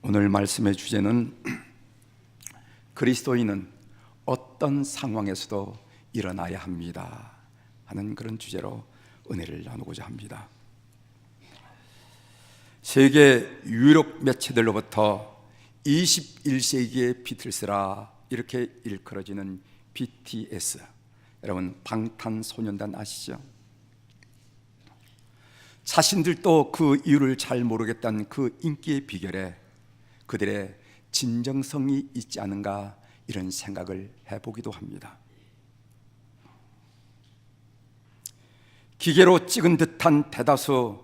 오늘 말씀의 주제는 그리스도인은 어떤 상황에서도 일어나야 합니다 하는 그런 주제로 은혜를 나누고자 합니다. 세계 유력 매체들로부터 21세기의 비틀스라 이렇게 일컬어지는 BTS, 여러분 방탄소년단 아시죠? 자신들도 그 이유를 잘 모르겠다는 그 인기의 비결에 그들의 진정성이 있지 않은가 이런 생각을 해보기도 합니다. 기계로 찍은 듯한 대다수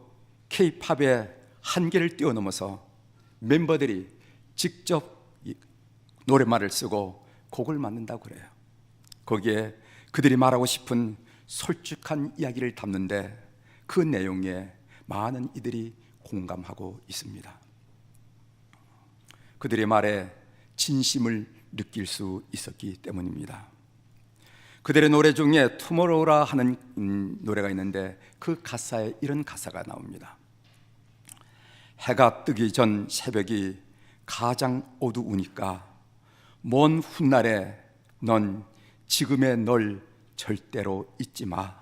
K-팝의 한계를 뛰어넘어서 멤버들이 직접 노랫말을 쓰고 곡을 만든다고 그래요. 거기에 그들이 말하고 싶은 솔직한 이야기를 담는데 그 내용에 많은 이들이 공감하고 있습니다. 그들의 말에 진심을 느낄 수 있었기 때문입니다. 그들의 노래 중에 투모로우라 하는 노래가 있는데 그 가사에 이런 가사가 나옵니다. 해가 뜨기 전 새벽이 가장 어두우니까 먼 훗날에 넌 지금의 널 절대로 잊지 마.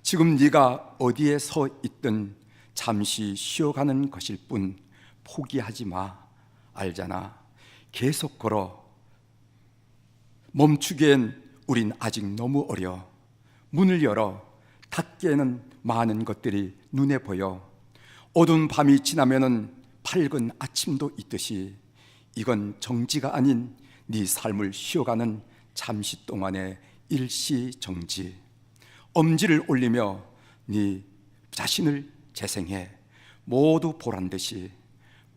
지금 네가 어디에 서 있든 잠시 쉬어가는 것일 뿐 포기하지 마. 알잖아. 계속 걸어. 멈추기엔 우린 아직 너무 어려. 문을 열어. 닫기에는 많은 것들이 눈에 보여. 어두운 밤이 지나면은 밝은 아침도 있듯이 이건 정지가 아닌 네 삶을 쉬어가는 잠시 동안의 일시정지. 엄지를 올리며 네 자신을 재생해. 모두 보란 듯이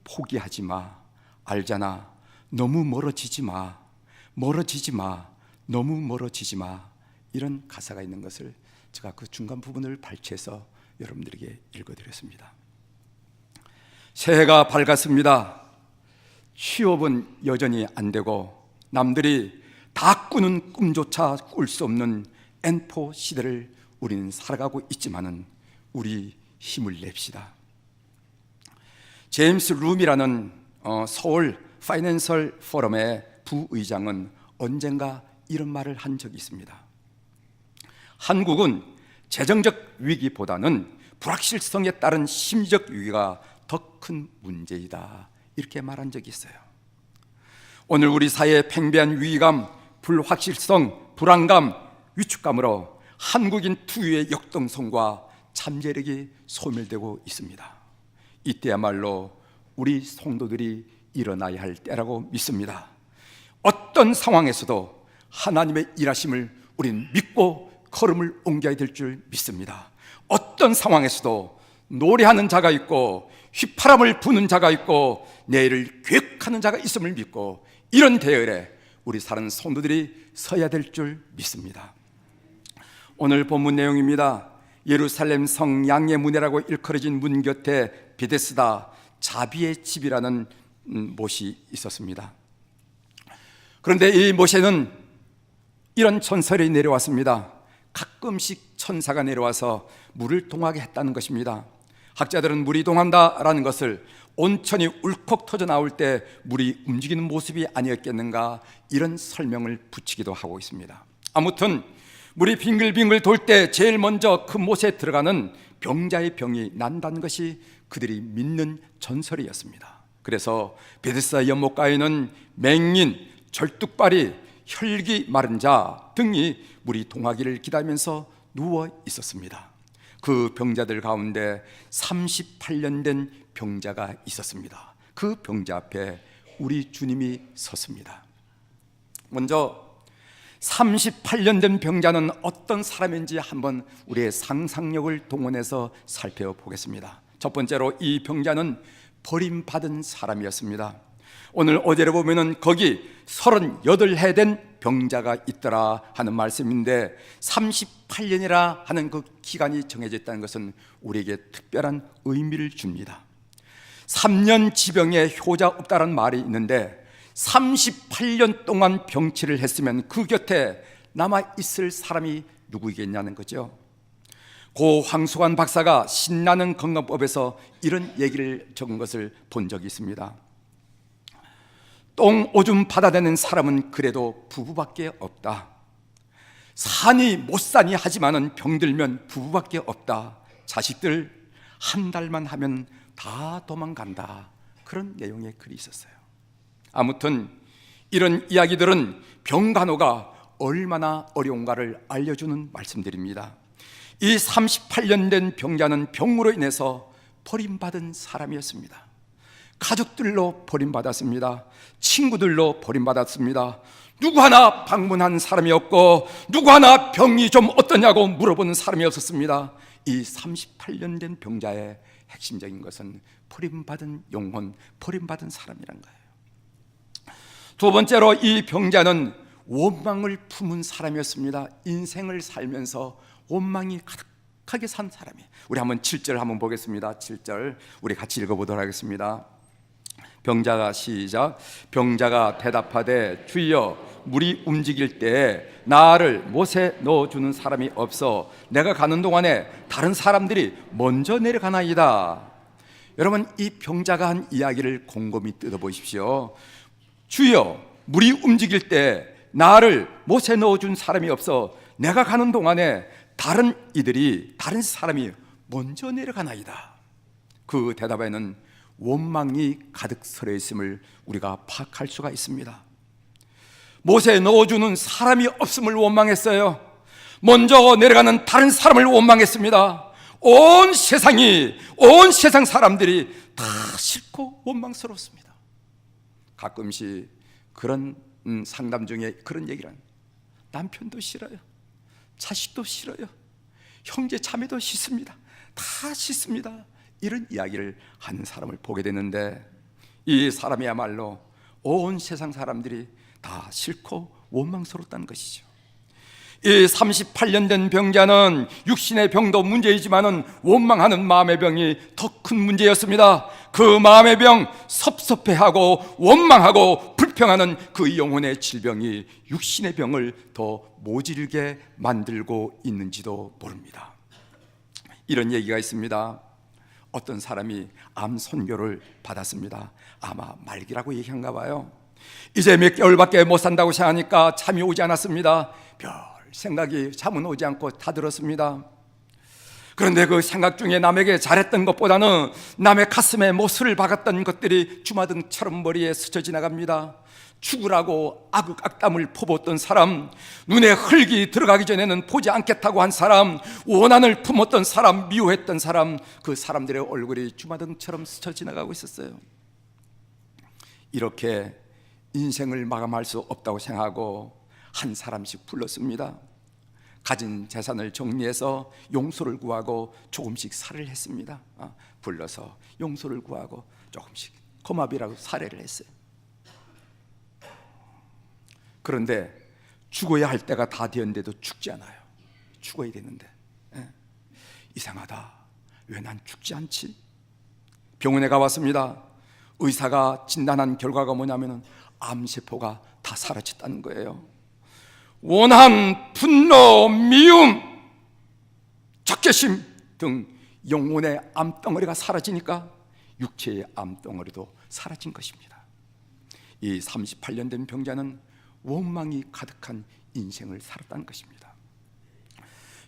포기하지 마. 알잖아. 너무 멀어지지 마. 멀어지지 마. 너무 멀어지지 마. 이런 가사가 있는 것을 제가 그 중간 부분을 발췌해서 여러분들에게 읽어드렸습니다. 새해가 밝았습니다. 취업은 여전히 안 되고 남들이 다 꾸는 꿈조차 꿀 수 없는 N4 시대를 우리는 살아가고 있지만은 우리 힘을 냅시다. 제임스 룸이라는 서울 파이낸셜 포럼의 부의장은 언젠가 이런 말을 한 적이 있습니다. 한국은 재정적 위기보다는 불확실성에 따른 심리적 위기가 더 큰 문제이다 이렇게 말한 적이 있어요. 오늘 우리 사회의 팽배한 위기감, 불확실성, 불안감, 위축감으로 한국인 특유의 역동성과 잠재력이 소멸되고 있습니다. 이때야말로 우리 성도들이 일어나야 할 때라고 믿습니다. 어떤 상황에서도 하나님의 일하심을 우린 믿고 걸음을 옮겨야 될 줄 믿습니다. 어떤 상황에서도 노래하는 자가 있고 휘파람을 부는 자가 있고 내일을 계획하는 자가 있음을 믿고 이런 대열에 우리 사는 성도들이 서야 될 줄 믿습니다. 오늘 본문 내용입니다. 예루살렘 성 양의 문이라고 일컬어진 문 곁에 베데스다 자비의 집이라는 못이 있었습니다. 그런데 이 못에는 이런 전설이 내려왔습니다. 가끔씩 천사가 내려와서 물을 동하게 했다는 것입니다. 학자들은 물이 동한다라는 것을 온천이 울컥 터져 나올 때 물이 움직이는 모습이 아니었겠는가 이런 설명을 붙이기도 하고 있습니다. 아무튼 물이 빙글빙글 돌 때 제일 먼저 그 못에 들어가는 병자의 병이 난다는 것이 그들이 믿는 전설이었습니다. 그래서 베데스다 연못가에는 맹인, 절뚝발이, 혈기 마른 자 등이 물이 동하기를 기다리면서 누워 있었습니다. 그 병자들 가운데 38년 된 병자가 있었습니다. 그 병자 앞에 우리 주님이 섰습니다. 먼저 38년 된 병자는 어떤 사람인지 한번 우리의 상상력을 동원해서 살펴보겠습니다. 첫 번째로 이 병자는 버림받은 사람이었습니다. 오늘 어제를 보면은 거기 38해 된 병자가 있더라 하는 말씀인데 38년이라 하는 그 기간이 정해져 있다는 것은 우리에게 특별한 의미를 줍니다. 3년 지병에 효자 없다라는 말이 있는데 38년 동안 병치를 했으면 그 곁에 남아있을 사람이 누구이겠냐는 거죠. 고 황수관 박사가 신나는 건강법에서 이런 얘기를 적은 것을 본 적이 있습니다. 똥 오줌 받아내는 사람은 그래도 부부밖에 없다. 사니 못 사니 하지만은 병들면 부부밖에 없다. 자식들 한 달만 하면 다 도망간다. 그런 내용의 글이 있었어요. 아무튼 이런 이야기들은 병간호가 얼마나 어려운가를 알려주는 말씀들입니다. 이 38년 된 병자는 병으로 인해서 버림받은 사람이었습니다. 가족들로 버림받았습니다. 친구들로 버림받았습니다. 누구 하나 방문한 사람이 없고 누구 하나 병이 좀 어떠냐고 물어보는 사람이 없었습니다. 이 38년 된 병자의 핵심적인 것은 버림받은 영혼, 버림받은 사람이란 거예요. 두 번째로 이 병자는 원망을 품은 사람이었습니다. 인생을 살면서 원망이 가득하게 산 사람이에요. 우리 한번 7절 한번 보겠습니다. 7절 우리 같이 읽어보도록 하겠습니다. 병자가 시작. 병자가 대답하되 주여 물이 움직일 때 나를 못에 넣어주는 사람이 없어 내가 가는 동안에 다른 사람들이 먼저 내려가나이다. 여러분, 이 병자가 한 이야기를 곰곰이 뜯어보십시오. 주여 물이 움직일 때 나를 못에 넣어준 사람이 없어 내가 가는 동안에 다른 사람이 먼저 내려가나이다. 그 대답에는 원망이 가득 서려 있음을 우리가 파악할 수가 있습니다. 못에 넣어주는 사람이 없음을 원망했어요. 먼저 내려가는 다른 사람을 원망했습니다. 온 세상 사람들이 다 싫고 원망스럽습니다. 가끔씩 그런 상담 중에 그런 얘기를 합니다. 남편도 싫어요. 자식도 싫어요. 형제 자매도 싫습니다. 다 싫습니다. 이런 이야기를 하는 사람을 보게 되는데 이 사람이야말로 온 세상 사람들이 다 싫고 원망스럽다는 것이죠. 이 38년 된 병자는 육신의 병도 문제이지만은 원망하는 마음의 병이 더 큰 문제였습니다. 그 마음의 병, 섭섭해하고 원망하고 불평하는 그 영혼의 질병이 육신의 병을 더 모질게 만들고 있는지도 모릅니다. 이런 얘기가 있습니다. 어떤 사람이 암 선고를 받았습니다. 아마 말기라고 얘기한가 봐요. 이제 몇 개월밖에 못 산다고 생각하니까 잠이 오지 않았습니다. 별 생각이 잠은 오지 않고 다 들었습니다. 그런데 그 생각 중에 남에게 잘했던 것보다는 남의 가슴에 못을 박았던 것들이 주마등처럼 머리에 스쳐 지나갑니다. 죽으라고 악담을 퍼붓던 사람, 눈에 흙이 들어가기 전에는 보지 않겠다고 한 사람, 원한을 품었던 사람, 미워했던 사람, 그 사람들의 얼굴이 주마등처럼 스쳐 지나가고 있었어요. 이렇게 인생을 마감할 수 없다고 생각하고 한 사람씩 불렀습니다. 가진 재산을 정리해서 용서를 구하고 조금씩 살해를 했습니다. 불러서 용서를 구하고 조금씩 고맙이라고 살해를 했어요. 그런데 죽어야 할 때가 다 되었는데도 죽지 않아요. 죽어야 되는데 이상하다. 왜 난 죽지 않지? 병원에 가봤습니다. 의사가 진단한 결과가 뭐냐면 암세포가 다 사라졌다는 거예요. 원한, 분노, 미움, 적개심 등 영혼의 암덩어리가 사라지니까 육체의 암덩어리도 사라진 것입니다. 이 38년 된 병자는 원망이 가득한 인생을 살았다는 것입니다.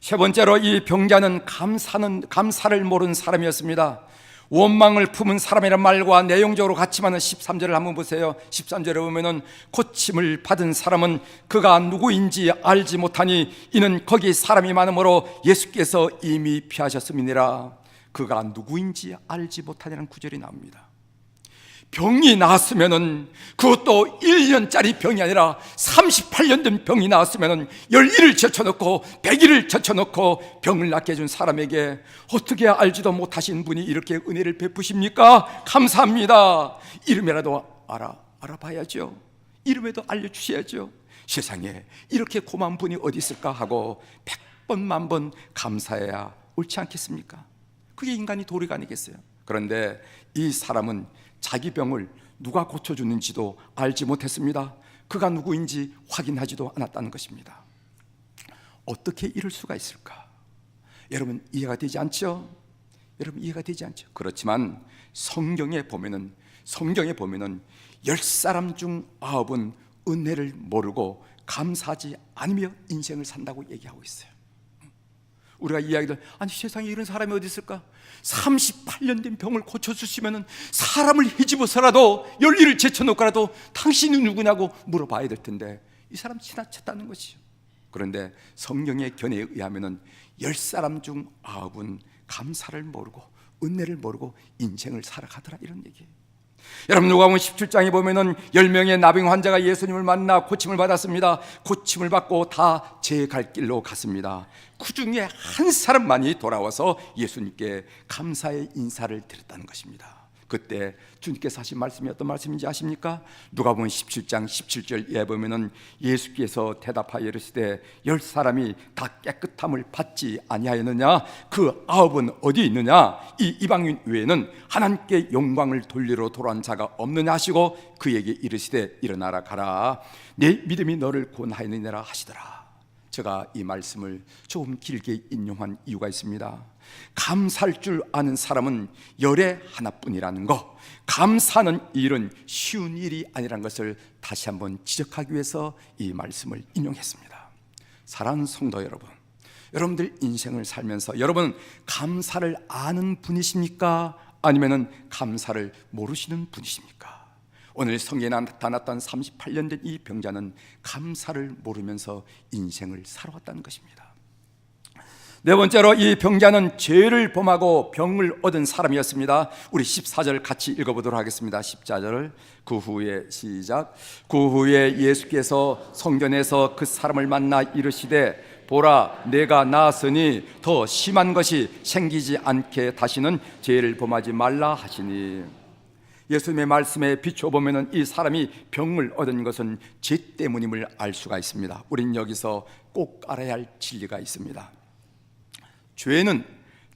세 번째로 이 병자는 감사를 모르는 사람이었습니다. 원망을 품은 사람이란 말과 내용적으로 같지만 13절을 한번 보세요. 13절에 보면은 고침을 받은 사람은 그가 누구인지 알지 못하니 이는 거기 사람이 많으므로 예수께서 이미 피하셨음이니라. 그가 누구인지 알지 못하냐는 구절이 나옵니다. 병이 나았으면은 그것도 1년짜리 병이 아니라 38년 된 병이 나았으면은 11일을 제쳐놓고 100일을 제쳐놓고 병을 낫게 해준 사람에게 어떻게 알지도 못하신 분이 이렇게 은혜를 베푸십니까? 감사합니다. 이름이라도 알아봐야죠. 이름에도 알려주셔야죠. 세상에 이렇게 고마운 분이 어디 있을까 하고 100번 만번 감사해야 옳지 않겠습니까? 그게 인간이 도리가 아니겠어요? 그런데 이 사람은 자기 병을 누가 고쳐주는지도 알지 못했습니다. 그가 누구인지 확인하지도 않았다는 것입니다. 어떻게 이럴 수가 있을까? 여러분 이해가 되지 않죠? 그렇지만 성경에 보면은 성경에 보면은 10사람 중 9은 은혜를 모르고 감사하지 않으며 인생을 산다고 얘기하고 있어요. 우리가 이야기들, 아니 세상에 이런 사람이 어디 있을까? 38년 된 병을 고쳐주시면은 사람을 헤집어서라도 열리를 제쳐놓고라도 당신이 누구냐고 물어봐야 될 텐데 이 사람 지나쳤다는 것이죠. 그런데 성경의 견해에 의하면은 10사람 중 9은 감사를 모르고 은혜를 모르고 인생을 살아가더라, 이런 얘기예요. 여러분, 누가복음 17장에 보면은 10명의 나병 환자가 예수님을 만나 고침을 받았습니다. 고침을 받고 다 제 갈 길로 갔습니다. 그 중에 한 사람만이 돌아와서 예수님께 감사의 인사를 드렸다는 것입니다. 그때 주님께서 하신 말씀이 어떤 말씀인지 아십니까? 누가복음 17장 17절에 보면은 예수께서 대답하여 이르시되 10사람이 다 깨끗함을 받지 아니하였느냐? 그 9은 어디 있느냐? 이 이방인 외에는 하나님께 영광을 돌리러 돌아온 자가 없느냐 하시고 그에게 이르시되 일어나라 가라, 내 믿음이 너를 구원하였느니라 하시더라. 제가 이 말씀을 조금 길게 인용한 이유가 있습니다. 감사할 줄 아는 사람은 열에 하나뿐이라는 것, 감사하는 일은 쉬운 일이 아니라는 것을 다시 한번 지적하기 위해서 이 말씀을 인용했습니다. 사랑하는 성도 여러분, 여러분들 인생을 살면서 여러분 감사를 아는 분이십니까? 아니면 감사를 모르시는 분이십니까? 오늘 성경에 나타났던 38년 된 이 병자는 감사를 모르면서 인생을 살아왔다는 것입니다. 네 번째로, 이 병자는 죄를 범하고 병을 얻은 사람이었습니다. 우리 14절 같이 읽어보도록 하겠습니다. 14절 그 후에 시작. 그 후에 예수께서 성전에서 그 사람을 만나 이르시되 보라, 내가 나았으니 더 심한 것이 생기지 않게 다시는 죄를 범하지 말라 하시니. 예수님의 말씀에 비춰보면 이 사람이 병을 얻은 것은 죄 때문임을 알 수가 있습니다. 우린 여기서 꼭 알아야 할 진리가 있습니다. 죄는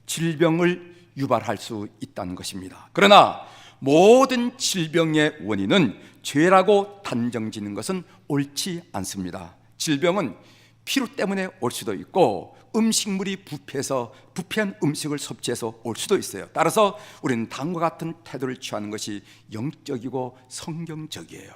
질병을 유발할 수 있다는 것입니다. 그러나 모든 질병의 원인은 죄라고 단정짓는 것은 옳지 않습니다. 질병은 피로 때문에 올 수도 있고 음식물이 부패한 음식을 섭취해서 올 수도 있어요. 따라서 우리는 다음과 같은 태도를 취하는 것이 영적이고 성경적이에요.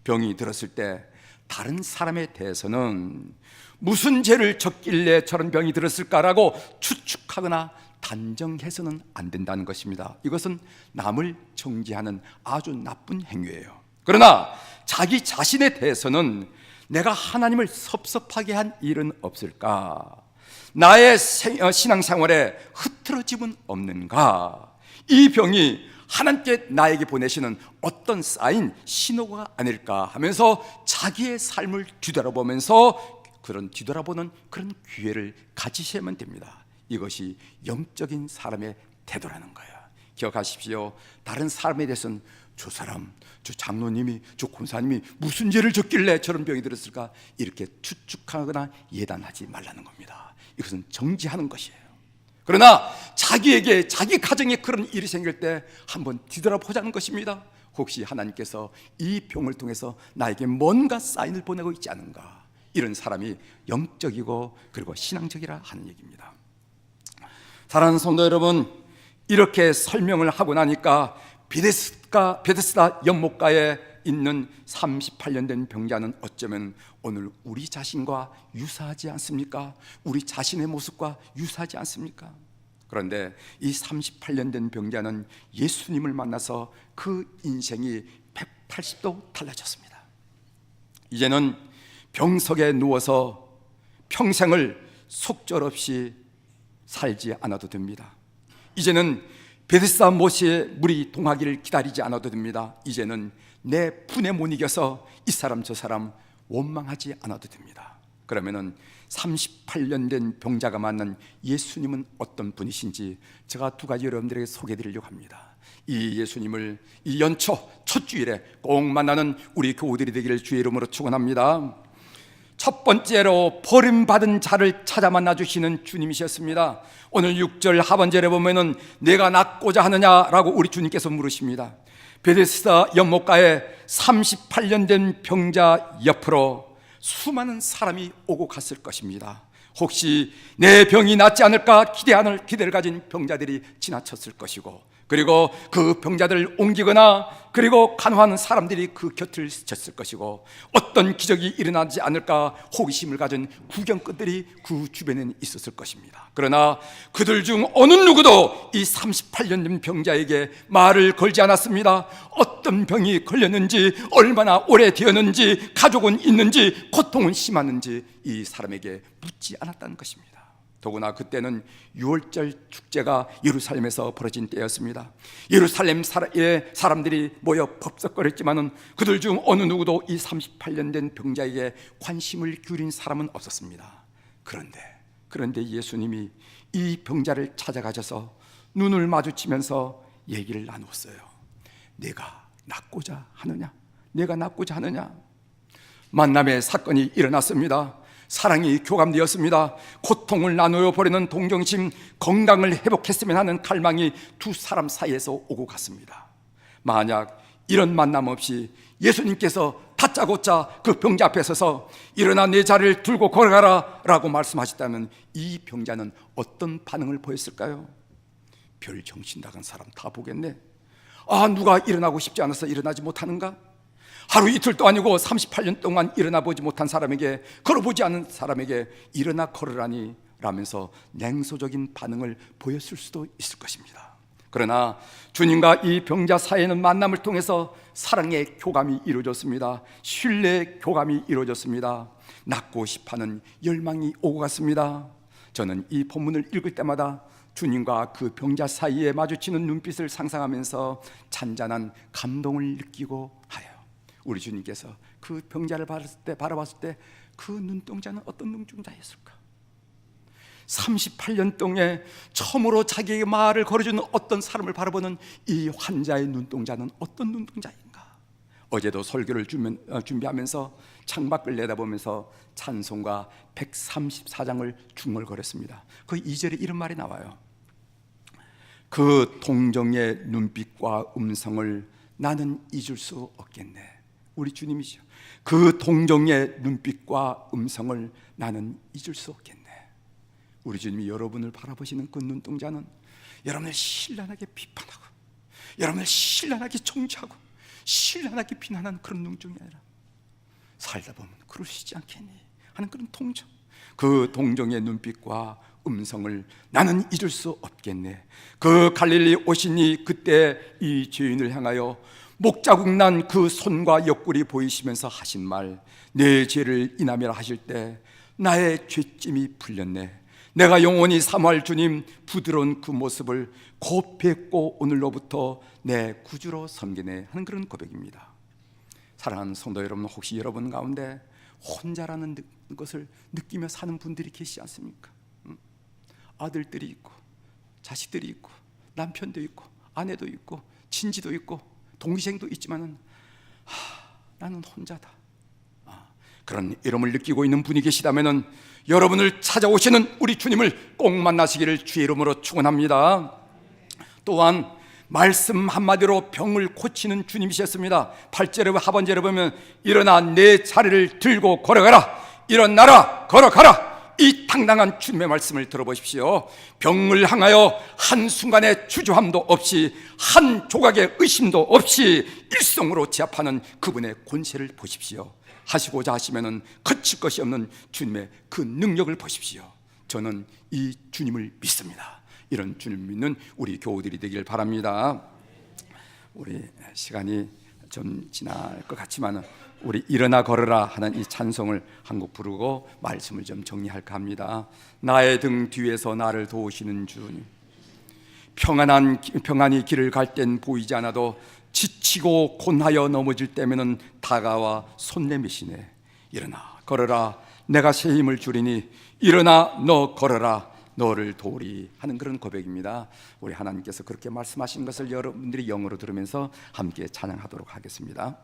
병이 들었을 때 다른 사람에 대해서는 무슨 죄를 졌길래 저런 병이 들었을까라고 추측하거나 단정해서는 안 된다는 것입니다. 이것은 남을 정죄하는 아주 나쁜 행위예요. 그러나 자기 자신에 대해서는 내가 하나님을 섭섭하게 한 일은 없을까? 나의 신앙생활에 흐트러짐은 없는가? 이 병이 하나님께 나에게 보내시는 어떤 사인, 신호가 아닐까 하면서 자기의 삶을 뒤돌아보면서 뒤돌아보는 그런 기회를 가지셔야만 됩니다. 이것이 영적인 사람의 태도라는 거예요. 기억하십시오. 다른 사람에 대해서는 저 사람, 저 장로님이, 저 권사님이 무슨 죄를 졌길래 저런 병이 들었을까? 이렇게 추측하거나 예단하지 말라는 겁니다. 이것은 정지하는 것이에요. 그러나 자기에게, 자기 가정에 그런 일이 생길 때 한번 뒤돌아보자는 것입니다. 혹시 하나님께서 이 병을 통해서 나에게 뭔가 사인을 보내고 있지 않은가? 이런 사람이 영적이고 그리고 신앙적이라 하는 얘기입니다. 사랑하는 성도 여러분, 이렇게 설명을 하고 나니까 베데스다 연못가에 있는 38년 된 병자는 어쩌면 오늘 우리 자신과 유사하지 않습니까? 우리 자신의 모습과 유사하지 않습니까? 그런데 이 38년 된 병자는 예수님을 만나서 그 인생이 180도 달라졌습니다. 이제는 병석에 누워서 평생을 속절없이 살지 않아도 됩니다. 이제는 베데스다 못에 물이 동하기를 기다리지 않아도 됩니다. 이제는 내 분에 못 이겨서 이 사람 저 사람 원망하지 않아도 됩니다. 그러면은 38년 된 병자가 만난 예수님은 어떤 분이신지 제가 두 가지 여러분들에게 소개해드리려고 합니다. 이 예수님을 이 연초 첫 주일에 꼭 만나는 우리 교우들이 되기를 주의 이름으로 축원합니다. 첫 번째로 버림받은 자를 찾아 만나주시는 주님이셨습니다. 오늘 6절 하반절에 보면은 내가 낫고자 하느냐라고 우리 주님께서 물으십니다. 베데스다 연못가에 38년 된 병자 옆으로 수많은 사람이 오고 갔을 것입니다. 혹시 내 병이 낫지 않을까 기대를 가진 병자들이 지나쳤을 것이고, 그리고 그 병자들을 옮기거나 그리고 간호하는 사람들이 그 곁을 스쳤을 것이고, 어떤 기적이 일어나지 않을까 호기심을 가진 구경꾼들이 그 주변에 있었을 것입니다. 그러나 그들 중 어느 누구도 이 38년 된 병자에게 말을 걸지 않았습니다. 어떤 병이 걸렸는지, 얼마나 오래되었는지, 가족은 있는지, 고통은 심했는지 이 사람에게 묻지 않았다는 것입니다. 더구나 그때는 6월절 축제가 예루살렘에서 벌어진 때였습니다. 예루살렘의 사람들이 모여 법석거렸지만은 그들 중 어느 누구도 이 38년 된 병자에게 관심을 기울인 사람은 없었습니다. 그런데 예수님이 이 병자를 찾아가셔서 눈을 마주치면서 얘기를 나누었어요. 내가 낫고자 하느냐? 내가 낫고자 하느냐? 만남의 사건이 일어났습니다. 사랑이 교감되었습니다. 고통을 나누어 버리는 동정심, 건강을 회복했으면 하는 갈망이 두 사람 사이에서 오고 갔습니다. 만약 이런 만남 없이 예수님께서 다짜고짜 그 병자 앞에 서서 일어나 내 자리를 들고 걸어가라 라고 말씀하셨다면 이 병자는 어떤 반응을 보였을까요? 별 정신 나간 사람 다 보겠네. 누가 일어나고 싶지 않아서 일어나지 못하는가? 하루 이틀도 아니고 38년 동안 일어나 보지 못한 사람에게, 걸어보지 않은 사람에게 일어나 걸으라니 라면서 냉소적인 반응을 보였을 수도 있을 것입니다. 그러나 주님과 이 병자 사이에는 만남을 통해서 사랑의 교감이 이루어졌습니다. 신뢰의 교감이 이루어졌습니다. 낫고 싶어하는 열망이 오고 갔습니다. 저는 이 본문을 읽을 때마다 주님과 그 병자 사이에 마주치는 눈빛을 상상하면서 잔잔한 감동을 느끼고 하여, 우리 주님께서 그 병자를 바라봤을 때 그 눈동자는 어떤 눈동자였을까? 38년 동안 처음으로 자기에게 말을 걸어주는 어떤 사람을 바라보는 이 환자의 눈동자는 어떤 눈동자인가? 어제도 설교를 준비하면서 창밖을 내다보면서 찬송가 134장을 중얼거렸습니다. 그 2절에 이런 말이 나와요. 그 동정의 눈빛과 음성을 나는 잊을 수 없겠네. 우리 주님이죠. 그 동정의 눈빛과 음성을 나는 잊을 수 없겠네. 우리 주님이 여러분을 바라보시는 그 눈동자는 여러분을 신랄하게 비판하고, 여러분을 신랄하게 정죄하고, 신랄하게 비난하는 그런 눈동이 아니라 살다 보면 그러시지 않겠니 하는 그런 동정, 그 동정의 눈빛과 음성을 나는 잊을 수 없겠네. 그 갈릴리 오시니 그때 이 죄인을 향하여 목자국 난 그 손과 옆구리 보이시면서 하신 말, 내 죄를 인하매라 하실 때 나의 죄짐이 풀렸네. 내가 영원히 사모할 주님 부드러운 그 모습을 곱뵙고 오늘로부터 내 구주로 섬기네 하는 그런 고백입니다. 사랑하는 성도 여러분, 혹시 여러분 가운데 혼자라는 것을 느끼며 사는 분들이 계시지 않습니까? 아들들이 있고 자식들이 있고 남편도 있고 아내도 있고 친지도 있고 동생도 있지만은 나는 혼자다. 그런 이름을 느끼고 있는 분이 계시다면은 여러분을 찾아오시는 우리 주님을 꼭 만나시기를 주의 이름으로 축원합니다. 또한 말씀 한마디로 병을 고치는 주님이셨습니다. 8절에 하반절에 보면 일어나 내 자리를 들고 걸어가라, 일어나라, 걸어가라. 이 당당한 주님의 말씀을 들어보십시오. 병을 향하여 한순간의 주저함도 없이, 한 조각의 의심도 없이 일성으로 제압하는 그분의 권세를 보십시오. 하시고자 하시면은 거칠 것이 없는 주님의 그 능력을 보십시오. 저는 이 주님을 믿습니다. 이런 주님을 믿는 우리 교우들이 되길 바랍니다. 우리 시간이 좀 지날 것 같지만 우리 일어나 걸어라 하는 이 찬송을 한 곡 부르고 말씀을 좀 정리할까 합니다. 나의 등 뒤에서 나를 도우시는 주님, 평안히 길을 갈 땐 보이지 않아도 지치고 곤하여 넘어질 때면은 다가와 손 내미시네. 일어나 걸어라, 내가 새 힘을 주리니 일어나 너 걸어라, 너를 도우리 하는 그런 고백입니다. 우리 하나님께서 그렇게 말씀하신 것을 여러분들이 영어로 들으면서 함께 찬양하도록 하겠습니다.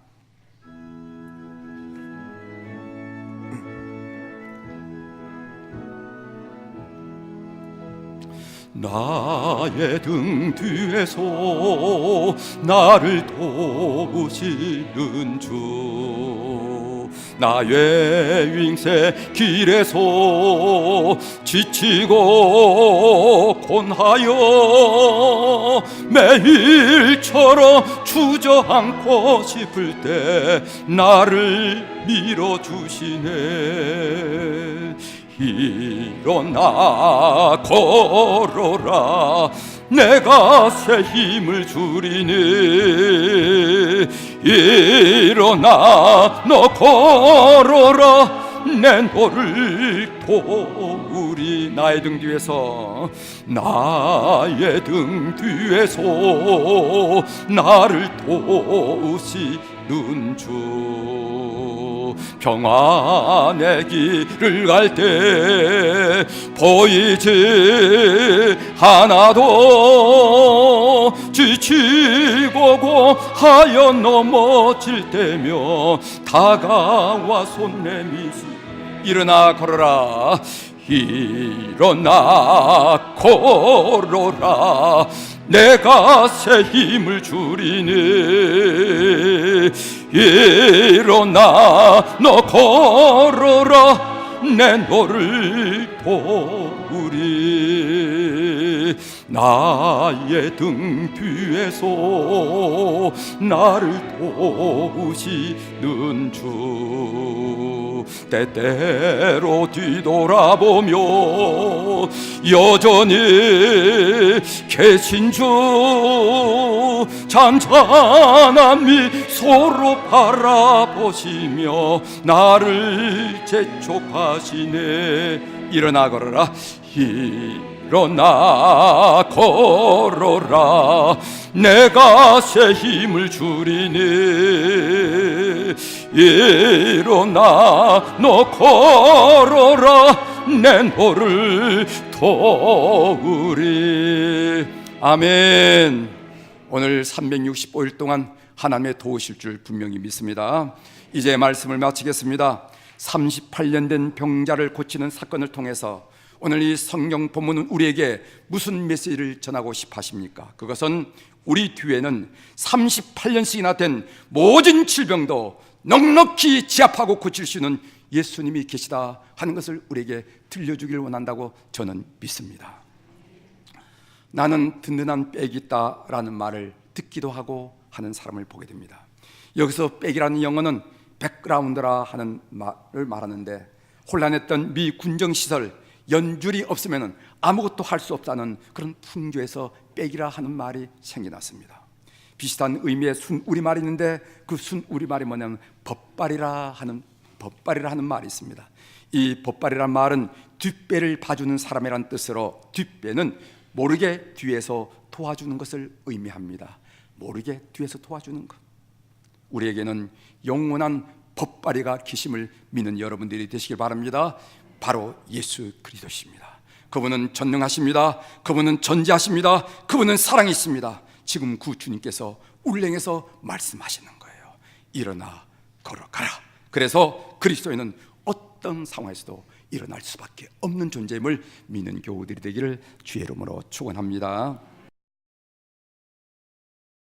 나의 등 뒤에서 나를 도우시는 주, 나의 인생 길에서 지치고 곤하여 매일처럼 주저앉고 싶을 때 나를 밀어주시네. 일어나 걸어라, 내가 새 힘을 주리니. 일어나 너 걸어라, 내 너를 도우리. 나의 등 뒤에서, 나의 등 뒤에서 나를 도우시는 주. 평안의 길을 갈 때 보이지 않아도 지치고 고하여 넘어질 때며 다가와 손 내미시. 일어나 걸어라, 일어나 걸어라, 내가 새 힘을 주리니. 일어나 너 걸어라, 내 너를 도우리. 나의 등 뒤에서 나를 도우시는 주. 때때로 뒤돌아보며 여전히 계신 주, 잔잔한 미소로 바라보시며 나를 재촉하시네. 일어나 걸어라, 일어나 걸어라, 내가 새 힘을 주리니. 일어나 너 걸어라, 내 너를 도우리. 아멘. 오늘 365일 동안 하나님의 도우실 줄 분명히 믿습니다. 이제 말씀을 마치겠습니다. 38년 된 병자를 고치는 사건을 통해서 오늘 이 성경 본문은 우리에게 무슨 메시지를 전하고 싶어 하십니까? 그것은 우리 뒤에는 38년씩이나 된 모든 질병도 넉넉히 지압하고 고칠 수 있는 예수님이 계시다 하는 것을 우리에게 들려주길 원한다고 저는 믿습니다. 나는 든든한 백이 있다라는 말을 듣기도 하고 하는 사람을 보게 됩니다. 여기서 백이라는 영어는 백그라운드라 하는 말을 말하는데, 혼란했던 미 군정시설 연줄이 없으면 아무것도 할 수 없다는 그런 풍조에서 백이라 하는 말이 생겨났습니다. 비슷한 의미의 순우리말이 있는데 그 순우리말이 뭐냐면 법발이라 하는 말이 있습니다. 이 법발이란 말은 뒷배를 봐주는 사람이란 뜻으로, 뒷배는 모르게 뒤에서 도와주는 것을 의미합니다. 모르게 뒤에서 도와주는 것. 우리에게는 영원한 법발이가 계심을 믿는 여러분들이 되시길 바랍니다. 바로 예수 그리스도십니다. 그분은 전능하십니다. 그분은 전지하십니다. 그분은 사랑이 있습니다. 지금 그 주님께서 울릉에서 말씀하시는 거예요. 일어나 걸어가라. 그래서 그리스도인은 어떤 상황에서도 일어날 수밖에 없는 존재임을 믿는 교우들이 되기를 주의 이름으로 축원합니다.